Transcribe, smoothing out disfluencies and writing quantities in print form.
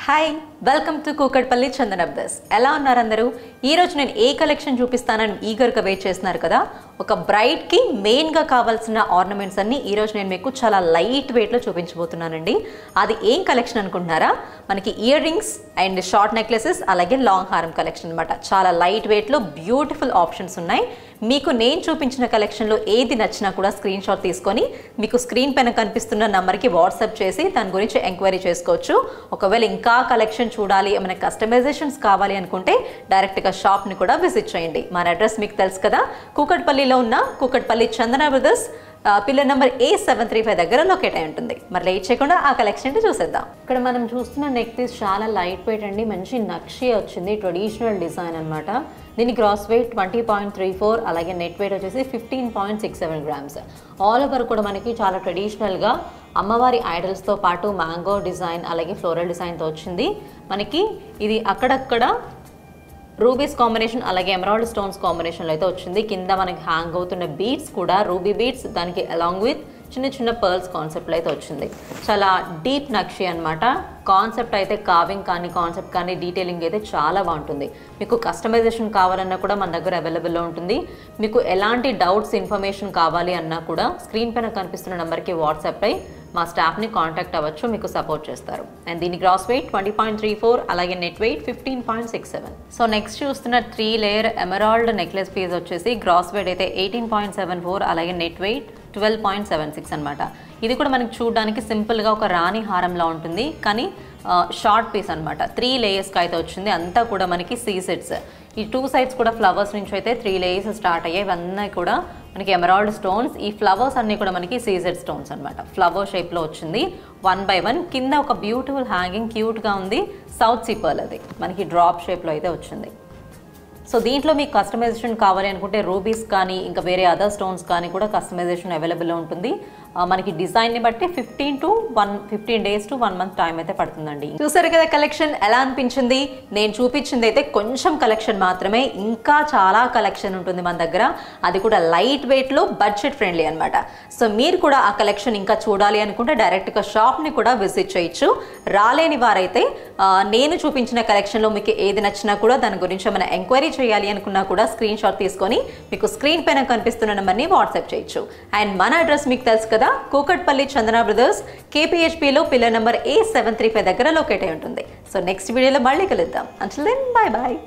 Hi welcome to Kukatpally Chandana brothers. ఎలా ఉన్నారు అందరూ? ఈరోజు నేను ఏ కలెక్షన్ చూపిస్తానని ఈగర్గా వెయిట్ చేస్తున్నారు కదా. ఒక బ్రైడ్కి మెయిన్గా కావాల్సిన ఆర్నమెంట్స్ అన్ని ఈరోజు నేను మీకు చాలా లైట్ వెయిట్లో చూపించబోతున్నానండి. అది ఏం కలెక్షన్ అనుకుంటున్నారా? మనకి ear rings and short necklaces అలాగే లాంగ్ హారం కలెక్షన్ అనమాట. చాలా లైట్ వెయిట్లో బ్యూటిఫుల్ ఆప్షన్స్ ఉన్నాయి. మీకు నేను చూపించిన కలెక్షన్లో ఏది నచ్చినా కూడా స్క్రీన్ షాట్ తీసుకొని మీకు స్క్రీన్ పైన కనిపిస్తున్న నెంబర్కి వాట్సాప్ చేసి దాని గురించి ఎంక్వైరీ చేసుకోవచ్చు. ఒకవేళ ఇంకా కలెక్షన్ చూడాలి, ఏమైనా కస్టమైజేషన్స్ కావాలి అనుకుంటే డైరెక్ట్గా షాప్ని కూడా విజిట్ చేయండి. మన అడ్రస్ మీకు తెలుసు కదా, కూకట్పల్లిలో ఉన్న కూకట్పల్లి చందన బ్రదర్స్ పిల్లర్ నెంబర్ A735 దగ్గర లొకేట్ అయి ఉంటుంది. మరి లేట్ చేయకుండా ఆ కలెక్షన్ చూసేద్దాం. ఇక్కడ మనం చూస్తున్న నెక్ పీస్ చాలా లైట్ వెయిట్ అండి, మంచి నక్షి వచ్చింది, ట్రెడిషనల్ డిజైన్ అనమాట. దీని గ్రాస్ వెయిట్ 20.34, అలాగే నెట్ వెయిట్ వచ్చేసి 15.67 గ్రామ్స్. ఆల్ ఓవర్ కూడా మనకి చాలా ట్రెడిషనల్గా అమ్మవారి ఐడల్స్తో పాటు మ్యాంగో డిజైన్ అలాగే ఫ్లోరల్ డిజైన్తో వచ్చింది. మనకి ఇది అక్కడక్కడ రూబీస్ కాంబినేషన్ అలాగే ఎమరాల్డ్ స్టోన్స్ కాంబినేషన్లో అయితే వచ్చింది. కింద మనకి హ్యాంగ్ అవుతున్న బీడ్స్ కూడా రూబీ బీడ్స్, దానికి అలాంగ్ విత్ చిన్న చిన్న పర్ల్స్ కాన్సెప్ట్లో అయితే వచ్చింది. చాలా డీప్ నక్షి అనమాట. కాన్సెప్ట్ అయితే కావింగ్ కానీ కాన్సెప్ట్ కానీ డీటెయిలింగ్ అయితే చాలా బాగుంటుంది. మీకు కస్టమైజేషన్ కావాలన్నా కూడా మన దగ్గర అవైలబుల్లో ఉంటుంది. మీకు ఎలాంటి డౌట్స్ ఇన్ఫర్మేషన్ కావాలి అన్నా కూడా స్క్రీన్ పైన కనిపిస్తున్న నెంబర్కి వాట్సాప్ అయి మా స్టాఫ్ని కాంటాక్ట్ అవ్వచ్చు, మీకు సపోర్ట్ చేస్తారు. అండ్ దీని గ్రాస్ వెయిట్ 20.34, అలాగే నెట్ వెయిట్ 15.67. సో నెక్స్ట్ చూస్తున్న 3 లేయర్ ఎమరాల్డ్ నెక్లెస్ పీస్ వచ్చేసి గ్రాస్ వెయిట్ అయితే 18.74, అలాగే నెట్ వెయిట్ 12.76 అనమాట. ఇది కూడా మనకి చూడడానికి సింపుల్గా ఒక రాణి హారంలా ఉంటుంది, కానీ షార్ట్ పీస్ అనమాట. 3 లేయర్స్కి అయితే వచ్చింది. అంతా కూడా మనకి సీ సెట్స్. ఈ 2 సైడ్స్ కూడా ఫ్లవర్స్ నుంచి అయితే 3 లేయర్స్ స్టార్ట్ అయ్యాయి. ఇవన్నీ కూడా మనకి ఎమరాల్డ్ స్టోన్స్. ఈ ఫ్లవర్స్ అన్నీ కూడా మనకి సీజెడ్ స్టోన్స్ అనమాట. ఫ్లవర్ షేప్లో వచ్చింది 1 by 1. కింద ఒక బ్యూటిఫుల్ హ్యాంగింగ్ క్యూట్గా ఉంది, సౌత్ సీ పర్ల్ అది మనకి డ్రాప్ షేప్లో అయితే వచ్చింది. సో దీంట్లో మీకు కస్టమైజేషన్ కావాలి అనుకుంటే రూబీస్ కానీ ఇంకా వేరే అదర్ స్టోన్స్ కానీ కూడా కస్టమైజేషన్ అవైలబుల్లో ఉంటుంది. మనకి డిజైన్ని బట్టి 15 days to 1 month టైం అయితే పడుతుందండి. చూసారు కదా కలెక్షన్ ఎలా అనిపించింది? నేను చూపించింది అయితే కొంచెం కలెక్షన్ మాత్రమే, ఇంకా చాలా కలెక్షన్ ఉంటుంది మన దగ్గర. అది కూడా లైట్ వెయిట్లో బడ్జెట్ ఫ్రెండ్లీ అనమాట. సో మీరు కూడా ఆ కలెక్షన్ ఇంకా చూడాలి అనుకుంటే డైరెక్ట్గా షాప్ని కూడా విజిట్ చేయొచ్చు. రాలేని వారైతే నేను చూపించిన కలెక్షన్లో మీకు ఏది నచ్చినా కూడా దాని గురించి ఏమైనా ఎంక్వైరీ చేయాలి అనుకున్నా కూడా స్క్రీన్ షాట్ తీసుకొని మీకు స్క్రీన్ పైన కనిపిస్తున్న నెంబర్ని వాట్సాప్ చేయొచ్చు. అండ్ మన అడ్రస్ మీకు తెలుసు కదా, కూకట్పల్లి చందన బ్రదర్స్ KPHPలో పిల్లర్ నెంబర్ A735 దగ్గర లొకేట్ అయి ఉంటుంది. సో నెక్స్ట్ వీడియోలో మళ్ళీ కలుద్దాం. Until then bye bye.